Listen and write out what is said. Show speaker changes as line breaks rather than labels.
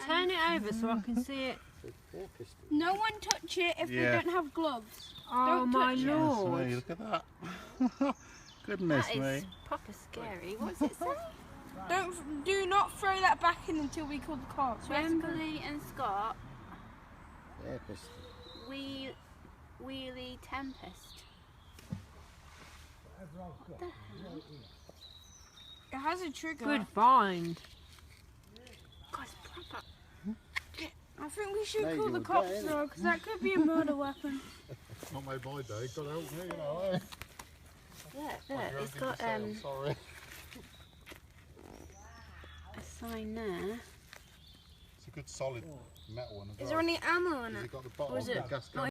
Turn it over so I can see it.
No one touch it if they don't have gloves.
Oh
don't
my
touch
lord!
Yes, look at that. Goodness
That
me.
is proper scary. What's it say?
Do not throw that back in until we call the cops.
Webley and Scott
Tempest.
Webley Tempest. What the hell?
It has a trigger.
Good find. God, it's proper.
I think we should
No,
call
you
the
would
cops
die,
though, because that could be a murder weapon.
Not made my day. God help me, you know. Eh?
Look, it's got
Sorry.
a sign there.
It's a good solid metal one as well.
Is there any ammo in
Has
it?
it got the bottle
Or is
of the
it
gas
not